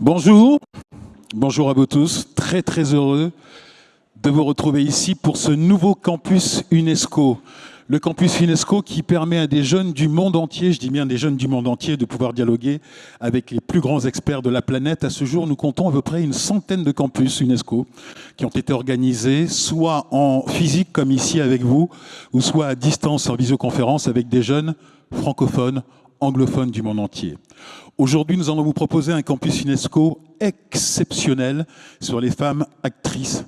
Bonjour, bonjour à vous tous, très heureux de vous retrouver ici pour ce nouveau campus UNESCO. Le campus UNESCO qui permet à des jeunes du monde entier, je dis bien des jeunes du monde entier, de pouvoir dialoguer avec les plus grands experts de la planète. À ce jour, nous comptons à peu près une centaine de campus UNESCO qui ont été organisés soit en physique comme ici avec vous, ou soit à distance en visioconférence avec des jeunes francophones, anglophones du monde entier. Aujourd'hui, nous allons vous proposer un campus UNESCO exceptionnel sur les femmes actrices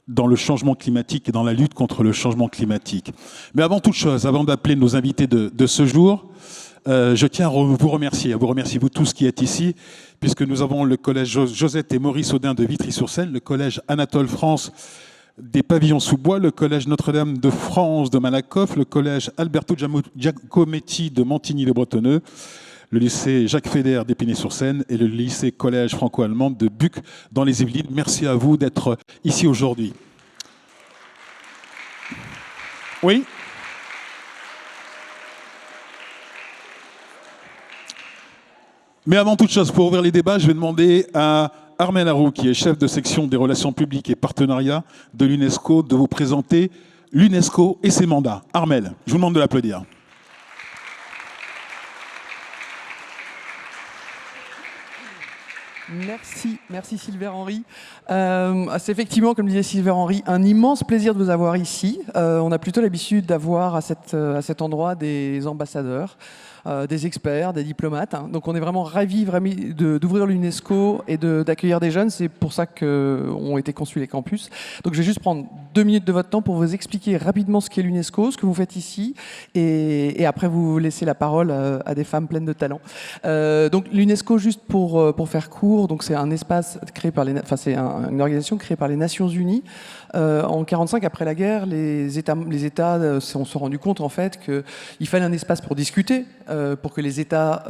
dans le changement climatique et dans la lutte contre le changement climatique. Mais avant toute chose, avant d'appeler nos invités de ce jour, je tiens à vous remercier vous tous qui êtes ici, puisque nous avons le collège Josette et Maurice Audin de Vitry-sur-Seine, le collège Anatole France des Pavillons-sous-Bois, le collège Notre-Dame de France de Malakoff, le collège Alberto Giacometti de Montigny-le-Bretonneux, le lycée Jacques Fédère d'Épinay-sur-Seine et le lycée collège franco-allemand de Buc dans les Yvelines. Merci à vous d'être ici aujourd'hui. Oui ? Mais avant toute chose, pour ouvrir les débats, je vais demander à Armel Harou, qui est chef de section des relations publiques et partenariats de l'UNESCO, de vous présenter l'UNESCO et ses mandats. Armel, je vous demande de l'applaudir. Merci Sylvain Henry. C'est effectivement, comme disait Sylvain Henry, un immense plaisir de vous avoir ici. On a plutôt l'habitude d'avoir à cet endroit des ambassadeurs, des experts, des diplomates. Donc on est vraiment ravis d'ouvrir l'UNESCO et d'accueillir des jeunes. C'est pour ça qu'ont été conçus les campus. Donc je vais juste prendre 2 minutes de votre temps pour vous expliquer rapidement ce qu'est l'UNESCO, ce que vous faites ici, et après vous laissez la parole à des femmes pleines de talent. Donc l'UNESCO, juste pour faire court, donc c'est un espace créé par une organisation créée par les Nations Unies. En 1945, après la guerre, les États se sont rendus compte en fait qu'il fallait un espace pour discuter, pour que les États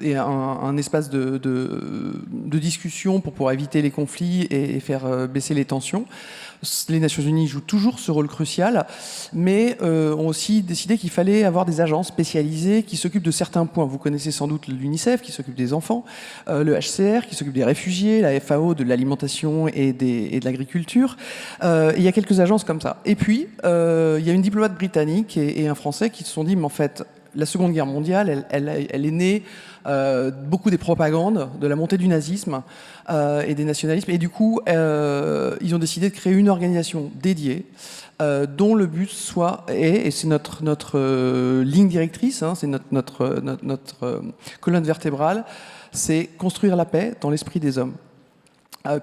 aient un espace de discussion pour pouvoir éviter les conflits et faire baisser les tensions. Les Nations Unies jouent toujours ce rôle crucial, mais ont aussi décidé qu'il fallait avoir des agences spécialisées qui s'occupent de certains points. Vous connaissez sans doute l'UNICEF qui s'occupe des enfants, le HCR qui s'occupe des réfugiés, la FAO de l'alimentation et de l'agriculture. Il y a quelques agences comme ça. Et puis, il y a une diplomate britannique et un Français qui se sont dit, mais en fait, la Seconde Guerre mondiale, elle est née beaucoup des propagandes, de la montée du nazisme et des nationalismes. Et du coup, ils ont décidé de créer une organisation dédiée dont le but et c'est notre ligne directrice, c'est notre colonne vertébrale, c'est construire la paix dans l'esprit des hommes.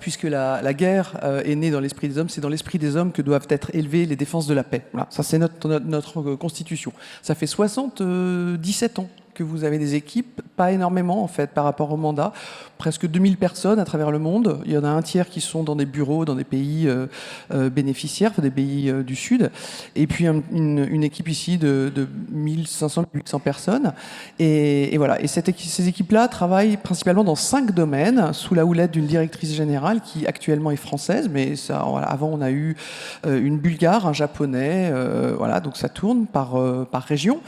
Puisque la guerre est née dans l'esprit des hommes, c'est dans l'esprit des hommes que doivent être élevées les défenses de la paix. Voilà, ça c'est notre constitution. Ça fait 77 ans que vous avez des équipes, pas énormément en fait par rapport au mandat, presque 2000 personnes à travers le monde. Il y en a un tiers qui sont dans des bureaux, dans des pays bénéficiaires, des pays du Sud, et puis une équipe ici de 1500-1800 personnes. Et voilà. Et ces équipes-là travaillent principalement dans 5 domaines, sous la houlette d'une directrice générale qui actuellement est française, mais ça, voilà, avant on a eu une Bulgare, un Japonais, voilà, donc ça tourne par région.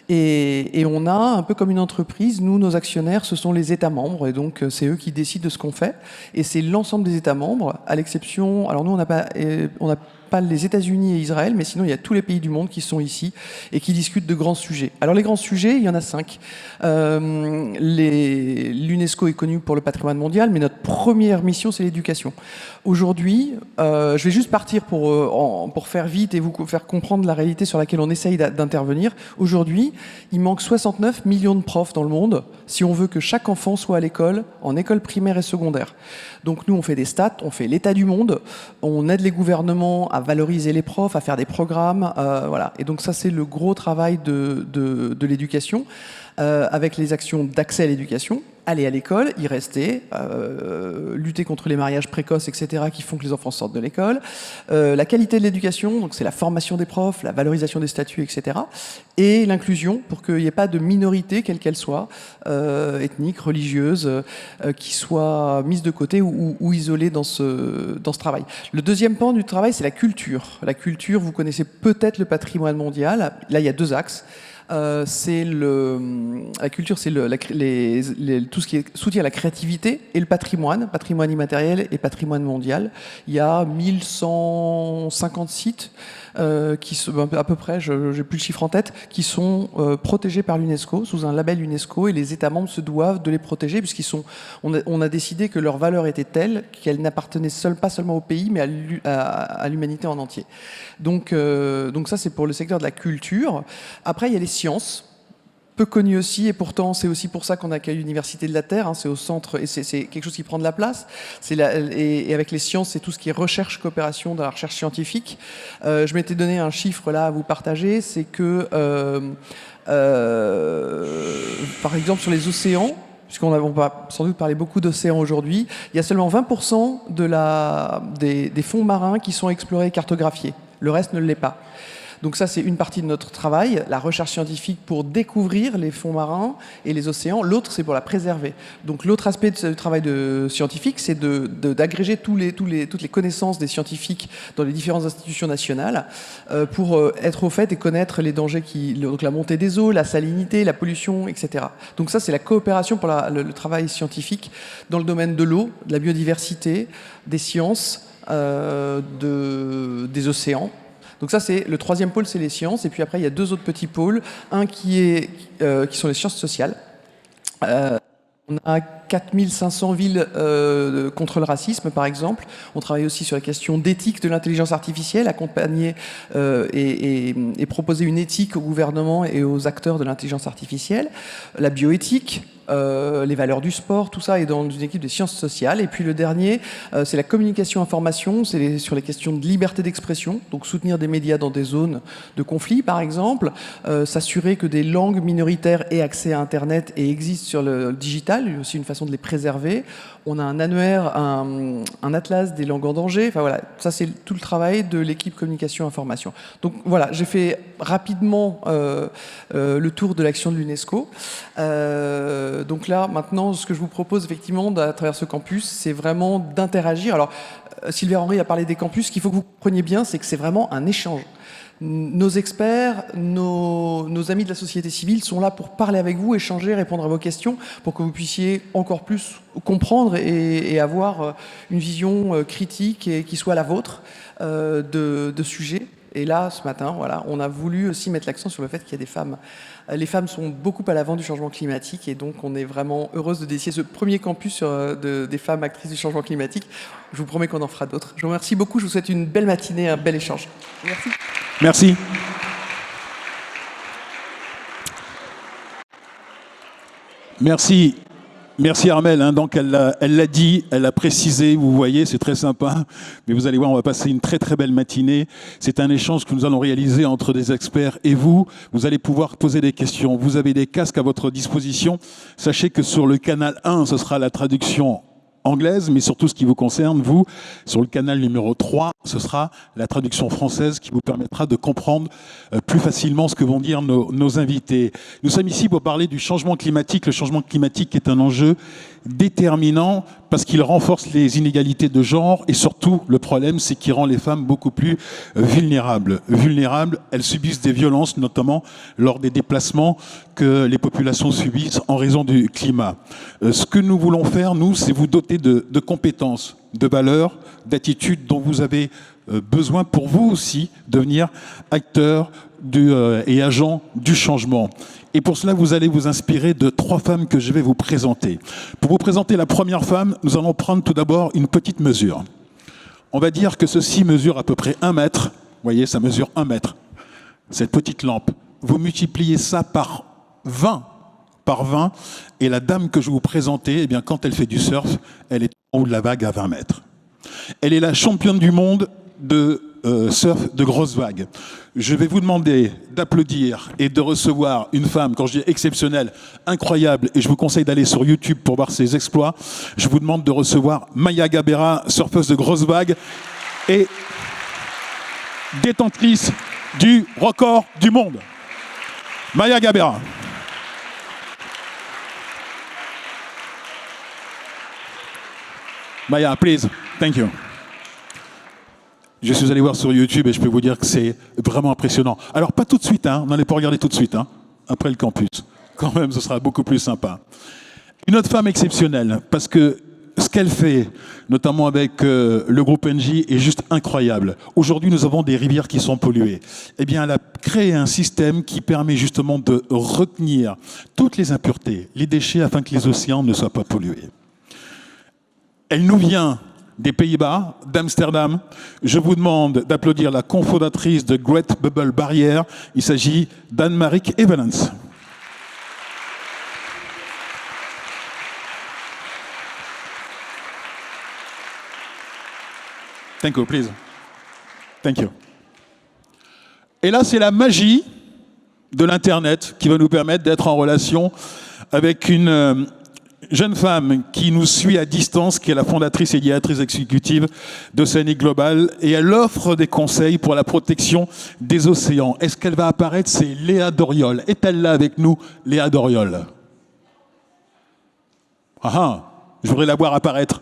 Et on a un peu comme une entreprise, nous, nos actionnaires, ce sont les États membres, et donc c'est eux qui décident de ce qu'on fait, et c'est l'ensemble des États membres, à l'exception, alors nous on n'a pas les États-Unis et Israël, mais sinon il y a tous les pays du monde qui sont ici et qui discutent de grands sujets. Alors les grands sujets, il y en a 5. L'UNESCO est connue pour le patrimoine mondial, mais notre première mission, c'est l'éducation. Aujourd'hui, je vais juste partir pour faire vite et vous faire comprendre la réalité sur laquelle on essaye d'intervenir. Aujourd'hui, il manque 69 millions de profs dans le monde si on veut que chaque enfant soit à l'école, en école primaire et secondaire. Donc nous, on fait des stats, on fait l'état du monde, on aide les gouvernements à valoriser les profs, à faire des programmes, voilà. Et donc ça, c'est le gros travail de l'éducation, avec les actions d'accès à l'éducation, aller à l'école, y rester, lutter contre les mariages précoces, etc., qui font que les enfants sortent de l'école, la qualité de l'éducation, donc c'est la formation des profs, la valorisation des statuts, etc., et l'inclusion, pour qu'il n'y ait pas de minorité, quelle qu'elle soit, ethnique, religieuse, qui soit mise de côté ou isolée dans ce travail. Le deuxième pan du travail, c'est la culture. La culture, vous connaissez peut-être le patrimoine mondial. Là, il y a 2 axes. La culture, c'est tout ce qui est soutien à la créativité et le patrimoine immatériel et patrimoine mondial. Il y a 1150 sites qui sont, à peu près, je n'ai plus le chiffre en tête, qui sont protégés par l'UNESCO, sous un label UNESCO, et les États membres se doivent de les protéger, on a décidé que leur valeur était telle qu'elle n'appartenait pas seulement au pays, mais à l'humanité en entier. Donc ça, c'est pour le secteur de la culture. Après, il y a les sciences, peu connues aussi, et pourtant c'est aussi pour ça qu'on accueille l'Université de la Terre, hein, c'est au centre, et c'est quelque chose qui prend de la place. Et avec les sciences, c'est tout ce qui est recherche, coopération dans la recherche scientifique. Je m'étais donné un chiffre là à vous partager, c'est que, par exemple, sur les océans, puisqu'on va sans doute parler beaucoup d'océans aujourd'hui, il y a seulement 20% des fonds marins qui sont explorés et cartographiés. Le reste ne l'est pas. Donc ça, c'est une partie de notre travail, la recherche scientifique pour découvrir les fonds marins et les océans. L'autre, c'est pour la préserver. Donc l'autre aspect de ce travail scientifique, c'est d'agréger toutes les connaissances des scientifiques dans les différentes institutions nationales pour être au fait et connaître les dangers, donc la montée des eaux, la salinité, la pollution, etc. Donc ça, c'est la coopération pour le travail scientifique dans le domaine de l'eau, de la biodiversité, des sciences, des océans. Donc ça, c'est le troisième pôle, c'est les sciences. Et puis après, il y a deux autres petits pôles. Un qui sont les sciences sociales. On a 4500 villes contre le racisme, par exemple. On travaille aussi sur la question d'éthique de l'intelligence artificielle, accompagner et proposer une éthique au gouvernement et aux acteurs de l'intelligence artificielle. La bioéthique, les valeurs du sport, tout ça est dans une équipe de sciences sociales. Et puis le dernier, c'est la communication-information, c'est sur les questions de liberté d'expression, donc soutenir des médias dans des zones de conflit, par exemple, s'assurer que des langues minoritaires aient accès à Internet et existent sur le digital, il y a aussi une façon de les préserver. On a un annuaire, un atlas des langues en danger. Enfin voilà, ça c'est tout le travail de l'équipe communication-information. Donc voilà, j'ai fait rapidement le tour de l'action de l'UNESCO. Donc là, maintenant, ce que je vous propose effectivement à travers ce campus, c'est vraiment d'interagir. Alors, Sylvain Henry a parlé des campus. Ce qu'il faut que vous compreniez bien, c'est que c'est vraiment un échange. Nos experts, nos amis de la société civile sont là pour parler avec vous, échanger, répondre à vos questions, pour que vous puissiez encore plus comprendre et avoir une vision critique et qui soit la vôtre de sujets. Et là, ce matin, voilà, on a voulu aussi mettre l'accent sur le fait qu'il y a des femmes. Les femmes sont beaucoup à l'avant du changement climatique et donc on est vraiment heureuse de décider ce premier campus des femmes actrices du changement climatique. Je vous promets qu'on en fera d'autres. Je vous remercie beaucoup, je vous souhaite une belle matinée, un bel échange. Merci. Merci. Merci. Merci Armelle, hein. Donc elle l'a dit, elle l'a précisé, vous voyez, c'est très sympa, mais vous allez voir, on va passer une très très belle matinée. C'est un échange que nous allons réaliser entre des experts et vous. Vous allez pouvoir poser des questions. Vous avez des casques à votre disposition. Sachez que sur le canal 1, ce sera la traduction anglaise, mais surtout ce qui vous concerne, vous, sur le canal numéro 3, ce sera la traduction française qui vous permettra de comprendre plus facilement ce que vont dire nos invités. Nous sommes ici pour parler du changement climatique. Le changement climatique est un enjeu déterminant parce qu'il renforce les inégalités de genre et surtout, le problème, c'est qu'il rend les femmes beaucoup plus vulnérables. Vulnérables, elles subissent des violences, notamment lors des déplacements que les populations subissent en raison du climat. Ce que nous voulons faire, nous, c'est vous doter de compétences, de valeurs, d'attitudes dont vous avez besoin pour vous aussi devenir acteurs et agents du changement. Et pour cela, vous allez vous inspirer de 3 femmes que je vais vous présenter. Pour vous présenter la première femme, nous allons prendre tout d'abord une petite mesure. On va dire que ceci mesure à peu près 1 mètre. Vous voyez, ça mesure 1 mètre. Cette petite lampe. Vous multipliez ça par 20. Et la dame que je vais vous présenter, eh bien, quand elle fait du surf, elle est en haut de la vague à 20 mètres. Elle est la championne du monde de surf de grosses vagues. Je vais vous demander d'applaudir et de recevoir une femme, quand je dis exceptionnelle, incroyable, et je vous conseille d'aller sur YouTube pour voir ses exploits. Je vous demande de recevoir Maya Gabera, surfeuse de grosses vagues et détentrice du record du monde. Maya Gabera. Maya, please. Thank you. Je suis allé voir sur YouTube et je peux vous dire que c'est vraiment impressionnant. Alors, pas tout de suite, hein, on n'allait pas regarder tout de suite. Hein. après le campus. Quand même, ce sera beaucoup plus sympa. Une autre femme exceptionnelle, parce que ce qu'elle fait, notamment avec le groupe NJ, est juste incroyable. Aujourd'hui, nous avons des rivières qui sont polluées. Eh bien, elle a créé un système qui permet justement de retenir toutes les impuretés, les déchets, afin que les océans ne soient pas pollués. Elle nous vient des Pays-Bas, d'Amsterdam. Je vous demande d'applaudir la cofondatrice de Great Bubble Barrier. Il s'agit d'Anne-Marieke Evelens. Thank you, please. Thank you. Et là, c'est la magie de l'Internet qui va nous permettre d'être en relation avec une jeune femme qui nous suit à distance, qui est la fondatrice et directrice exécutive d'Océanique Global, et elle offre des conseils pour la protection des océans. Est-ce qu'elle va apparaître? C'est Léa Doriol. Est-elle là avec nous, Léa Doriol? Ah, je voudrais la voir apparaître.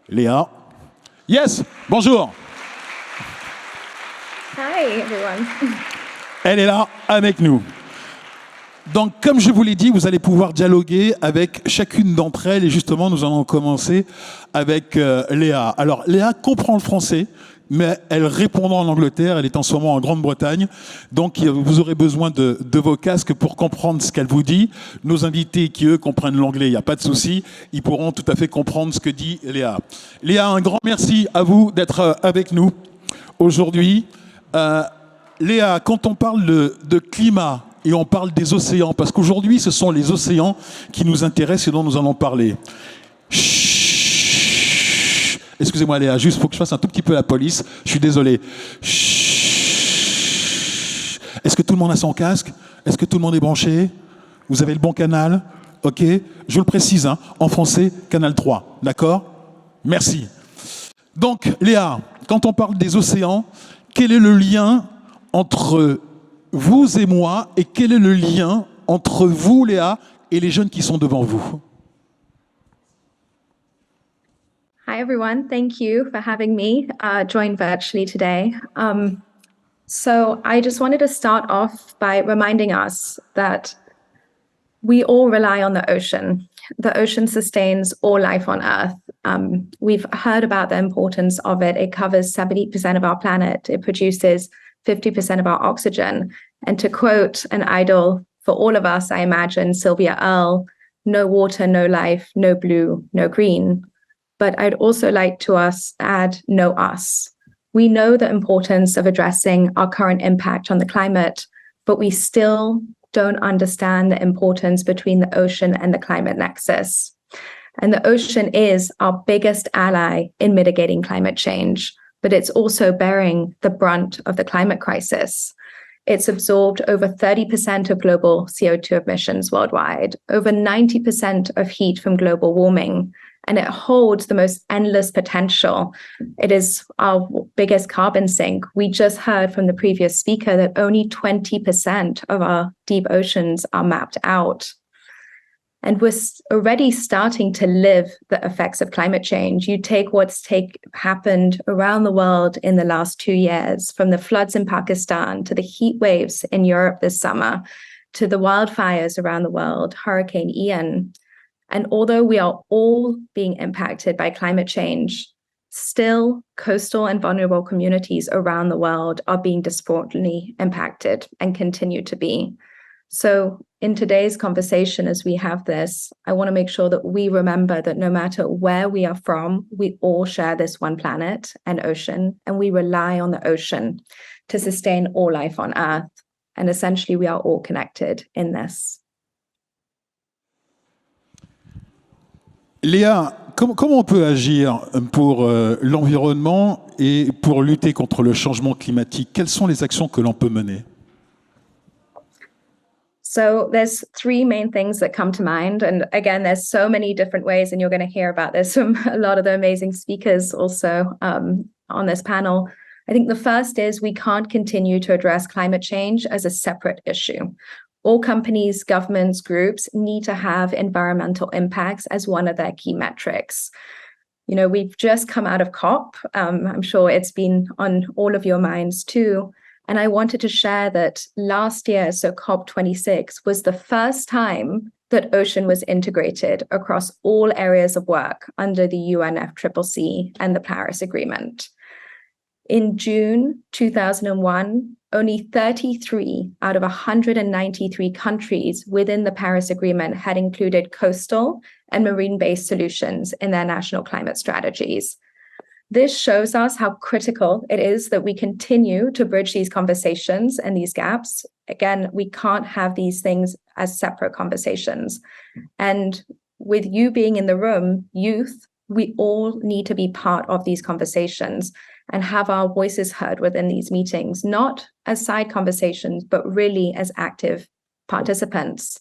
Léa. Yes, bonjour. Hi, everyone. Elle est là avec nous. Donc, comme je vous l'ai dit, vous allez pouvoir dialoguer avec chacune d'entre elles. Et justement, nous allons commencer avec Léa. Alors, Léa comprend le français, mais elle répondra en Angleterre. Elle est en ce moment en Grande-Bretagne. Donc, vous aurez besoin de vos casques pour comprendre ce qu'elle vous dit. Nos invités qui, eux, comprennent l'anglais, il n'y a pas de souci. Ils pourront tout à fait comprendre ce que dit Léa. Léa, un grand merci à vous d'être avec nous aujourd'hui. Léa, quand on parle de climat et on parle des océans, parce qu'aujourd'hui, ce sont les océans qui nous intéressent et dont nous allons parler. Chut. Excusez-moi Léa, juste il faut que je fasse un tout petit peu la police. Je suis désolé. Chut. Est-ce que tout le monde a son casque? Est-ce que tout le monde est branché? Vous avez le bon canal? Ok. Je le précise, hein, en français, canal 3. D'accord? Merci. Donc, Léa, quand on parle des océans, quel est le lien entre vous et moi, et quel est le lien entre vous, Léa, et les jeunes qui sont devant vous? Hi, everyone. Thank you for having me join virtually today. So I just wanted to start off by reminding us that we all rely on the ocean. The ocean sustains all life on Earth. We've heard about the importance of it. It covers 70% of our planet. It produces 50% of our oxygen. And to quote an idol for all of us, I imagine, Sylvia Earle, no water, no life, no blue, no green. But I'd also like to add no us. We know the importance of addressing our current impact on the climate, but we still don't understand the importance between the ocean and the climate nexus. And the ocean is our biggest ally in mitigating climate change, but it's also bearing the brunt of the climate crisis. It's absorbed over 30% of global CO2 emissions worldwide, over 90% of heat from global warming, and it holds the most endless potential. It is our biggest carbon sink. We just heard from the previous speaker that only 20% of our deep oceans are mapped out. And we're already starting to live the effects of climate change. You take what's happened around the world in the last 2 years, from the floods in Pakistan to the heat waves in Europe this summer, to the wildfires around the world, Hurricane Ian. And although we are all being impacted by climate change, still coastal and vulnerable communities around the world are being disproportionately impacted and continue to be. So in today's conversation, as we have this, I want to make sure that we remember that no matter where we are from, we all share this one planet and ocean, and we rely on the ocean to sustain all life on Earth. And essentially, we are all connected in this. Léa, comment on peut agir pour l'environnement et pour lutter contre le changement climatique? Quelles sont les actions que l'on peut mener? So there's 3 main things that come to mind. And again, there's so many different ways, and you're going to hear about this from a lot of the amazing speakers also on this panel. I think the first is we can't continue to address climate change as a separate issue. All companies, governments, groups need to have environmental impacts as one of their key metrics. You know, we've just come out of COP. I'm sure it's been on all of your minds too. And I wanted to share that last year, so COP26, was the first time that ocean was integrated across all areas of work under the UNFCCC and the Paris Agreement. In June 2001, only 33 out of 193 countries within the Paris Agreement had included coastal and marine-based solutions in their national climate strategies. This shows us how critical it is that we continue to bridge these conversations and these gaps. Again, we can't have these things as separate conversations. And with you being in the room, youth, we all need to be part of these conversations and have our voices heard within these meetings, not as side conversations, but really as active participants.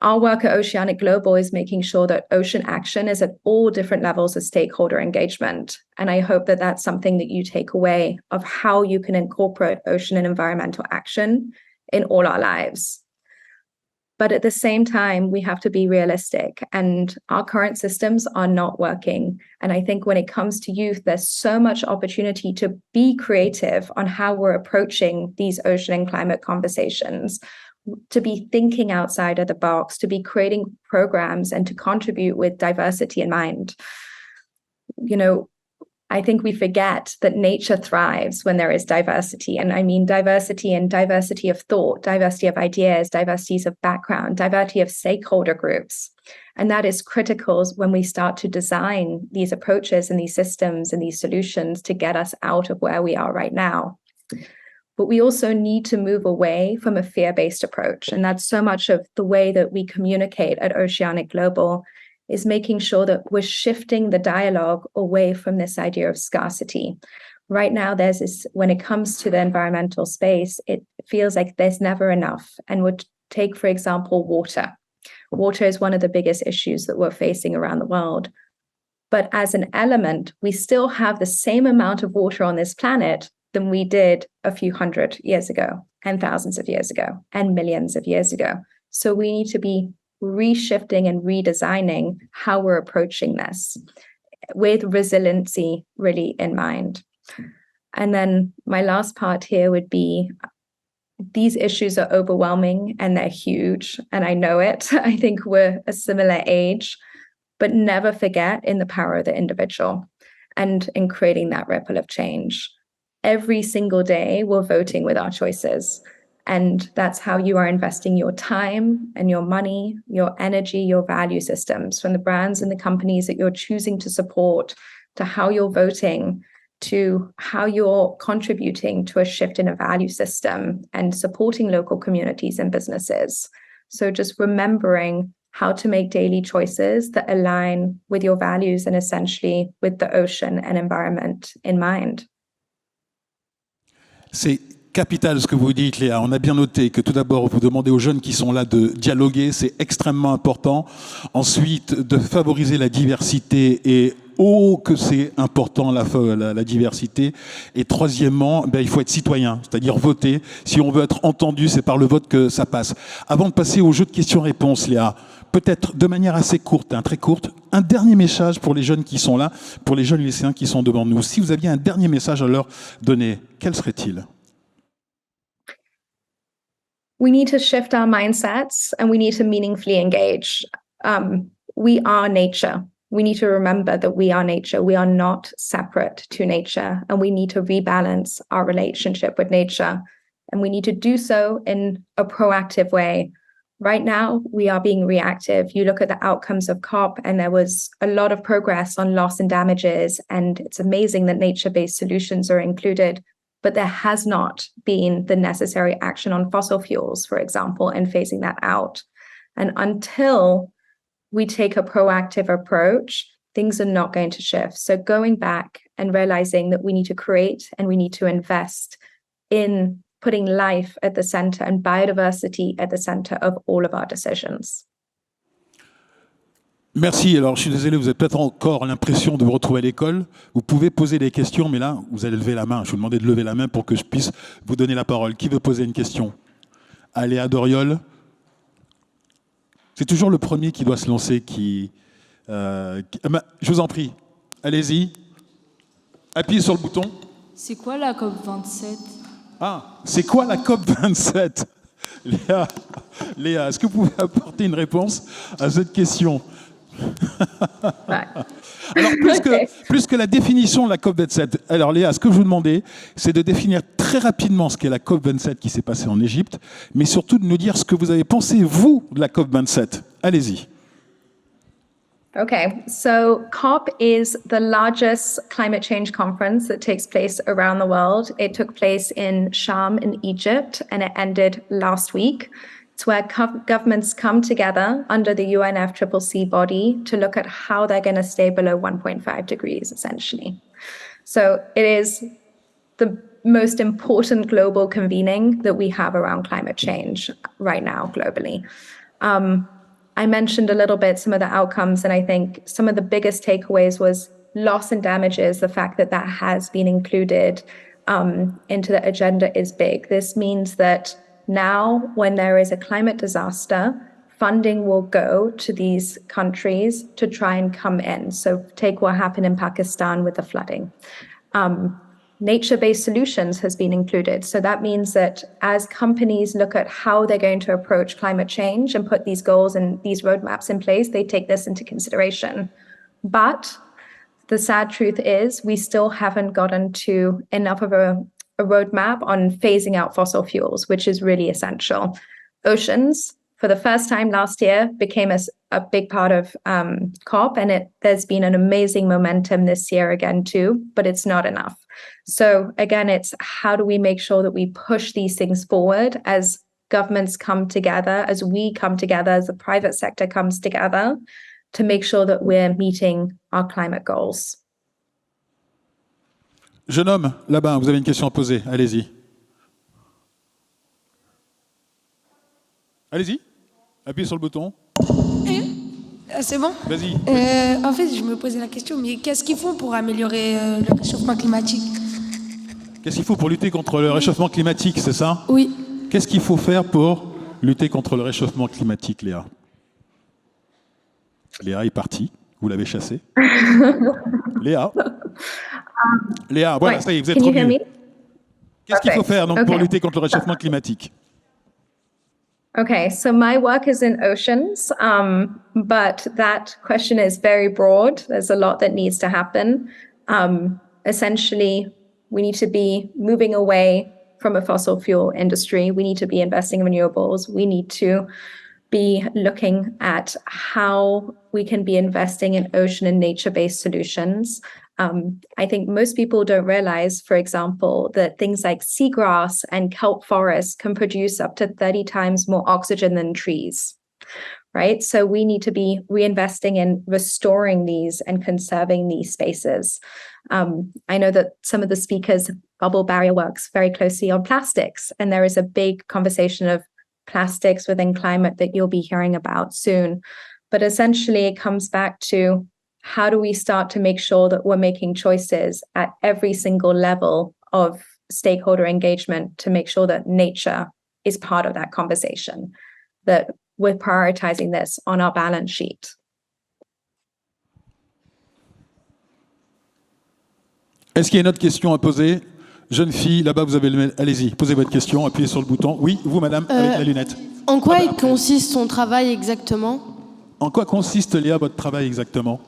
Our work at Oceanic Global is making sure that ocean action is at all different levels of stakeholder engagement. And I hope that that's something that you take away of how you can incorporate ocean and environmental action in all our lives. But at the same time, we have to be realistic, and our current systems are not working. And I think when it comes to youth, there's so much opportunity to be creative on how we're approaching these ocean and climate conversations, to be thinking outside of the box, to be creating programs and to contribute with diversity in mind. You know, I think we forget that nature thrives when there is diversity. And I mean diversity and diversity of thought, diversity of ideas, diversities of background, diversity of stakeholder groups. And that is critical when we start to design these approaches and these systems and these solutions to get us out of where we are right now. But we also need to move away from a fear-based approach. And that's so much of the way that we communicate at Oceanic Global, is making sure that we're shifting the dialogue away from this idea of scarcity. Right now, there's this, when it comes to the environmental space, it feels like there's never enough. And would take, for example, water. Water is one of the biggest issues that we're facing around the world. But as an element, we still have the same amount of water on this planet than we did a few hundred years ago, and thousands of years ago, and millions of years ago. So we need to be reshifting and redesigning how we're approaching this with resiliency really in mind. And then my last part here would be, these issues are overwhelming and they're huge, and I know it. I think we're a similar age, but never forget in the power of the individual and in creating that ripple of change. Every single day, we're voting with our choices. And that's how you are investing your time and your money, your energy, your value systems, from the brands and the companies that you're choosing to support, to how you're voting, to how you're contributing to a shift in a value system and supporting local communities and businesses. So just remembering how to make daily choices that align with your values and essentially with the ocean and environment in mind. C'est capital ce que vous dites, Léa. On a bien noté que tout d'abord, vous demandez aux jeunes qui sont là de dialoguer, c'est extrêmement important. Ensuite, de favoriser la diversité, et oh que c'est important la diversité. Et troisièmement, il faut être citoyen, c'est-à-dire voter. Si on veut être entendu, c'est par le vote que ça passe. Avant de passer au jeu de questions-réponses, Léa, peut-être de manière assez courte, très courte, un dernier message pour les jeunes qui sont là, pour les jeunes lycéens qui sont devant nous. Si vous aviez un dernier message à leur donner, quel serait-il ? We need to shift our mindsets and we need to meaningfully engage. We are nature. We need to remember that we are nature. We are not separate to nature, and we need to rebalance our relationship with nature. And we need to do so in a proactive way. Right now, we are being reactive. You look at the outcomes of COP, and there was a lot of progress on loss and damages, and it's amazing that nature-based solutions are included, but there has not been the necessary action on fossil fuels, for example, and phasing that out. And until we take a proactive approach, things are not going to shift. So going back and realizing that we need to create and we need to invest in putting life at the center and biodiversity at the center of all of our decisions. Merci. Alors, je suis désolé, vous avez peut-être encore l'impression de vous retrouver à l'école. Vous pouvez poser des questions, mais là, vous allez lever la main. Je vous demandais de lever la main pour que je puisse vous donner la parole. Qui veut poser une question ? Léa Doriol. C'est toujours le premier qui doit se lancer je vous en prie, allez-y. Appuyez sur le bouton. C'est quoi la COP27 ? Ah, c'est quoi la COP27? Léa, est-ce que vous pouvez apporter une réponse à cette question? Right. Alors, Okay. plus que la définition de la COP27, alors Léa, ce que je vous demandais, c'est de définir très rapidement ce qu'est la COP27 qui s'est passée en Égypte, mais surtout de nous dire ce que vous avez pensé, vous, de la COP27. Allez-y. Okay, so COP is the largest climate change conference that takes place around the world. It took place in Sharm in Egypt and it ended last week. It's where governments come together under the UNFCCC body to look at how they're going to stay below 1.5 degrees, essentially. So it is the most important global convening that we have around climate change right now globally. I mentioned a little bit some of the outcomes, and I think some of the biggest takeaways was loss and damages. The fact that that has been included into the agenda is big. This means that now, when there is a climate disaster, funding will go to these countries to try and come in. So take what happened in Pakistan with the flooding. Nature-based solutions has been included. So that means that as companies look at how they're going to approach climate change and put these goals and these roadmaps in place, they take this into consideration. But the sad truth is we still haven't gotten to enough of a roadmap on phasing out fossil fuels, which is really essential. Oceans, for the first time last year, became a big part of COP, and there's been an amazing momentum this year again too, but it's not enough. So again, it's how do we make sure that we push these things forward as governments come together, as we come together, as the private sector comes together to make sure that we're meeting our climate goals. Jeune homme, là-bas, vous avez une question à poser. Allez-y. Allez-y. Appuyez sur le bouton. C'est bon? Vas-y. En fait, je me posais la question, mais qu'est-ce qu'ils font pour améliorer le réchauffement climatique? Qu'est-ce qu'il faut pour lutter contre le réchauffement climatique, c'est ça? Oui. Qu'est-ce qu'il faut faire pour lutter contre le réchauffement climatique, Léa? Léa est partie. Vous l'avez chassée. Léa. Léa, voilà, ça y est, vous êtes Can you hear revenue. me? Qu'est-ce qu'il faut Perfect. faire donc, pour Okay. lutter contre le réchauffement climatique? Okay, so my work is in oceans, but that question is very broad. There's a lot that needs to happen. Essentially, we need to be moving away from a fossil fuel industry. We need to be investing in renewables. We need to be looking at how we can be investing in ocean and nature-based solutions. I think most people don't realize, for example, that things like seagrass and kelp forests can produce up to 30 times more oxygen than trees, right? So we need to be reinvesting in restoring these and conserving these spaces. I know that some of the speakers, Bubble Barrier works very closely on plastics, and there is a big conversation of plastics within climate that you'll be hearing about soon. But essentially, it comes back to how do we start to make sure that we're making choices at every single level of stakeholder engagement to make sure that nature is part of that conversation, that we're prioritizing this on our balance sheet. Est-ce qu'il y a une autre question à poser? Jeune fille, là-bas, vous avez le... Allez-y, posez votre question, appuyez sur le bouton. Oui, vous, madame, avec la lunette. En quoi consiste son travail exactement? En quoi consiste, Léa, votre travail exactement?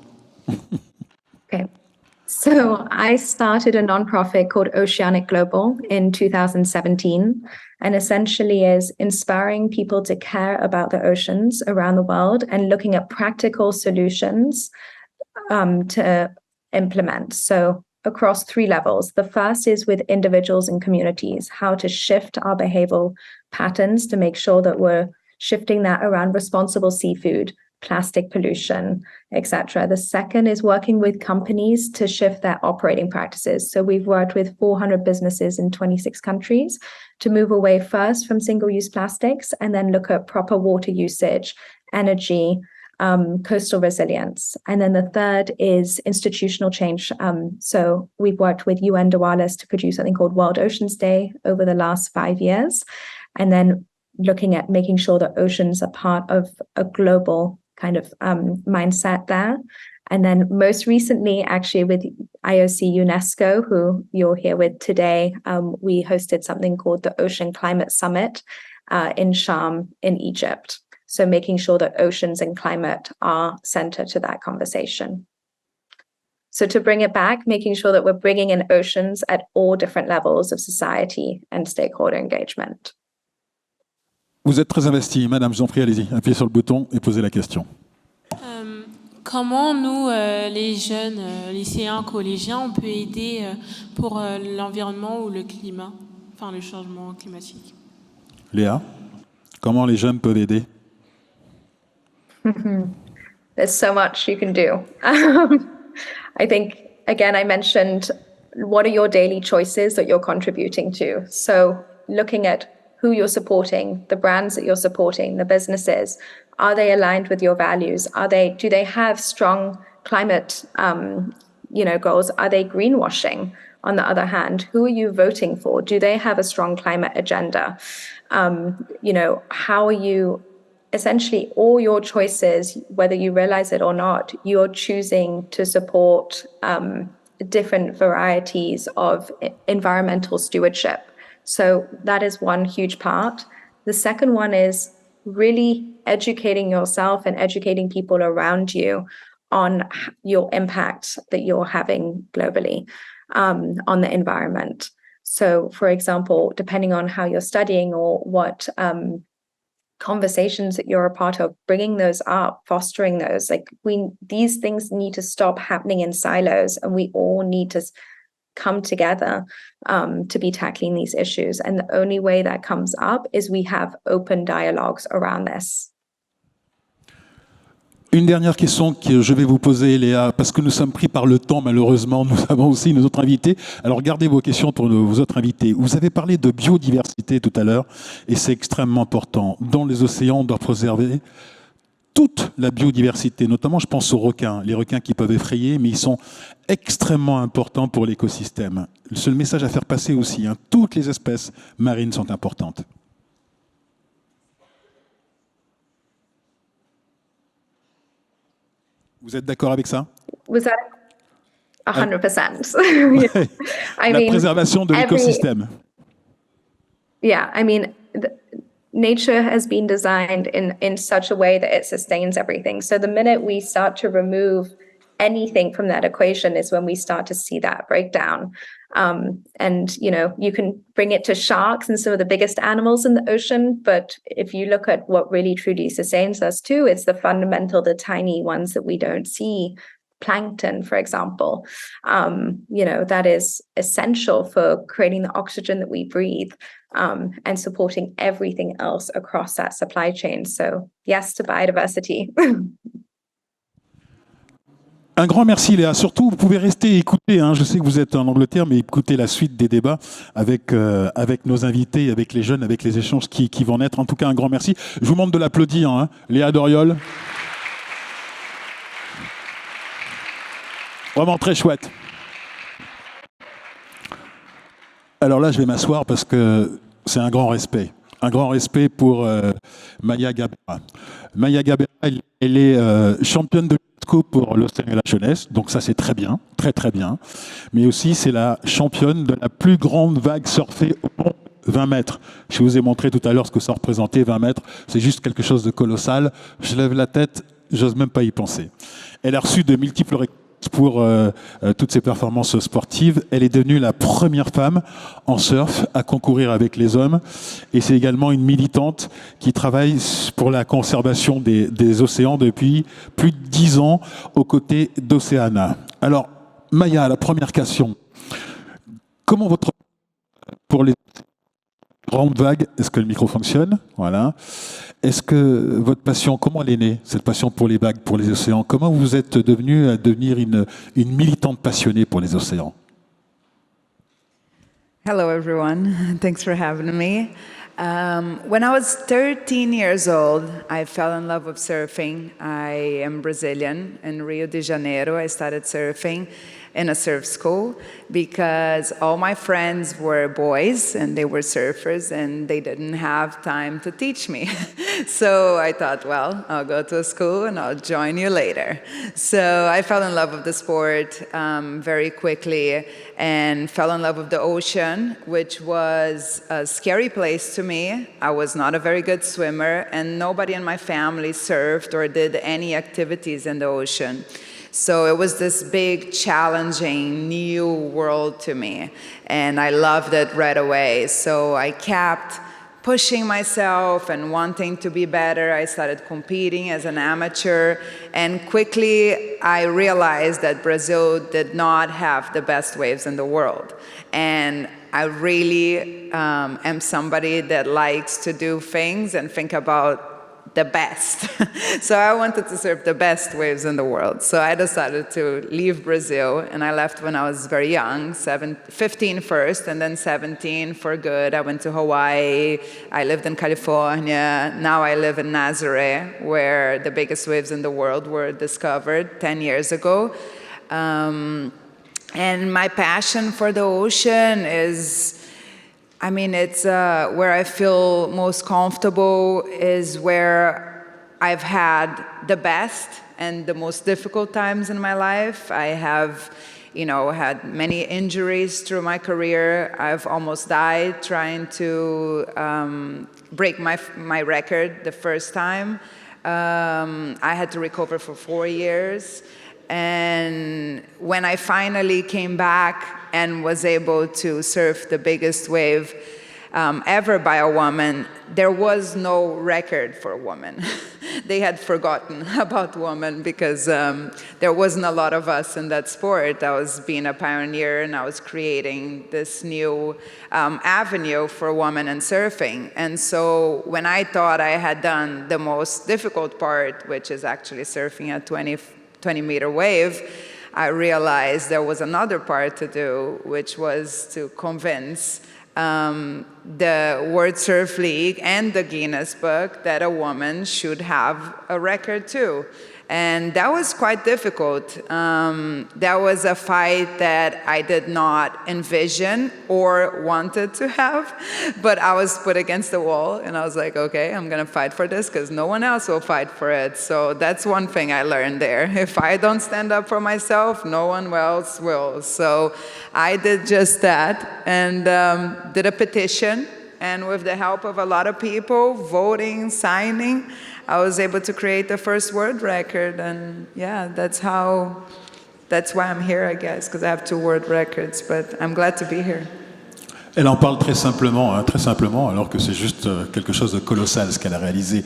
Okay. So I started a nonprofit called Oceanic Global in 2017, and essentially is inspiring people to care about the oceans around the world and looking at practical solutions to implement. So across 3 levels. The first is with individuals and communities, how to shift our behavioral patterns to make sure that we're shifting that around responsible seafood, plastic pollution, etc. The second is working with companies to shift their operating practices. So we've worked with 400 businesses in 26 countries to move away first from single-use plastics and then look at proper water usage, energy, coastal resilience. And then the third is institutional change. So we've worked with UN Diwalis to produce something called World Oceans Day over the last 5 years. And then looking at making sure that oceans are part of a global kind of mindset there. And then most recently, actually, with IOC UNESCO, who you're here with today, we hosted something called the Ocean Climate Summit in Sharm in Egypt. So making sure that oceans and climate are center to that conversation. So to bring it back, making sure that we're bringing in oceans at all different levels of society and stakeholder engagement. Vous êtes très investie, madame, je vous en prie, allez-y, appuyez sur le bouton et posez la question. Comment nous, les jeunes lycéens, collégiens, on peut aider pour l'environnement ou le climat, enfin le changement climatique? Léa, comment les jeunes peuvent aider? There's so much you can do. I think, again, I mentioned what are your daily choices that you're contributing to. So looking at who you're supporting, the brands that you're supporting, the businesses, are they aligned with your values? Do they have strong climate, goals? Are they greenwashing? On the other hand, who are you voting for? Do they have a strong climate agenda? How are you, essentially all your choices, whether you realize it or not, you're choosing to support different varieties of environmental stewardship. So that is one huge part. The second one is really educating yourself and educating people around you on your impact that you're having globally on the environment. So, for example, depending on how you're studying or what conversations that you're a part of, bringing those up, fostering those, these things need to stop happening in silos, and we all need to come together to be tackling these issues. And the only way that comes up is we have open dialogues around this. Une dernière question que je vais vous poser, Léa, parce que nous sommes pris par le temps, malheureusement. Nous avons aussi nos autres invités. Alors, gardez vos questions pour vos autres invités. Vous avez parlé de biodiversité tout à l'heure, et c'est extrêmement important. Dans les océans, on doit préserver toute la biodiversité, notamment je pense aux requins, les requins qui peuvent effrayer, mais ils sont extrêmement importants pour l'écosystème. C'est le message à faire passer aussi, hein. Toutes les espèces marines sont importantes. Vous êtes d'accord avec ça? Was that 100%? Ouais. I La mean, préservation de l'écosystème. Yeah, I mean, nature has been designed in such a way that it sustains everything. So the minute we start to remove anything from that equation is when we start to see that breakdown. And, you can bring it to sharks and some of the biggest animals in the ocean. But if you look at what really truly sustains us too, it's the fundamental, the tiny ones that we don't see. Plankton, for example, that is essential for creating the oxygen that we breathe, and supporting everything else across that supply chain. So yes to biodiversity. Un grand merci Léa. Surtout, vous pouvez rester et écouter. Hein. Je sais que vous êtes en Angleterre, mais écoutez la suite des débats avec nos invités, avec les jeunes, avec les échanges qui vont naître. En tout cas, un grand merci. Je vous demande de l'applaudir, hein. Léa Doriol. Vraiment très chouette. Alors là, je vais m'asseoir parce que c'est un grand respect. Un grand respect pour Maya Gabera. Maya Gabera, elle est championne de l'UNESCO pour l'océan et la jeunesse, donc ça c'est très bien, très très bien. Mais aussi c'est la championne de la plus grande vague surfée au monde, 20 mètres. Je vous ai montré tout à l'heure ce que ça représentait, 20 mètres. C'est juste quelque chose de colossal. Je lève la tête, j'ose même pas y penser. Elle a reçu de multiples récompenses pour toutes ses performances sportives. Elle est devenue la première femme en surf à concourir avec les hommes. Et c'est également une militante qui travaille pour la conservation des océans depuis plus de 10 ans aux côtés d'Océana. Alors, Maya, la première question. Comment votre... pour les grandes vagues, est-ce que le micro fonctionne? Voilà. Est-ce que votre passion, comment elle est née, cette passion pour les vagues, pour les océans? Comment vous êtes devenue à devenir une militante passionnée pour les océans? Hello, everyone. Thanks for having me. When I was 13 years old, I fell in love with surfing. I am Brazilian. In Rio de Janeiro, I started surfing in a surf school because all my friends were boys and they were surfers and they didn't have time to teach me. So I thought, well, I'll go to a school and I'll join you later. So I fell in love with the sport very quickly and fell in love with the ocean, which was a scary place to me. I was not a very good swimmer and nobody in my family surfed or did any activities in the ocean. So it was this big, challenging, new world to me, and I loved it right away. So I kept pushing myself and wanting to be better. I started competing as an amateur, and quickly I realized that Brazil did not have the best waves in the world. And I really am somebody that likes to do things and think about the best. So I wanted to surf the best waves in the world. So I decided to leave Brazil, and I left when I was very young, 15 first, and then 17 for good. I went to Hawaii, I lived in California, now I live in Nazaré, where the biggest waves in the world were discovered 10 years ago. And my passion for the ocean is, it's where I feel most comfortable, is where I've had the best and the most difficult times in my life. I have, had many injuries through my career. I've almost died trying to break my record the first time. I had to recover for 4 years. And when I finally came back and was able to surf the biggest wave ever by a woman, there was no record for a woman. They had forgotten about women because there wasn't a lot of us in that sport. I was being a pioneer and I was creating this new avenue for women in surfing. And so when I thought I had done the most difficult part, which is actually surfing a 20-meter wave, I realized there was another part to do, which was to convince the World Surf League and the Guinness Book that a woman should have a record too. And that was quite difficult. That was a fight that I did not envision or wanted to have, but I was put against the wall and I was like, okay, I'm gonna fight for this because no one else will fight for it. So that's one thing I learned there. If I don't stand up for myself, no one else will. So I did just that and did a petition, and with the help of a lot of people voting, signing, I was able to create the first world record, and yeah, that's why I'm here, I guess, because I have 2 world records, but I'm glad to be here. Elle en parle très simplement, alors que c'est juste quelque chose de colossal ce qu'elle a réalisé.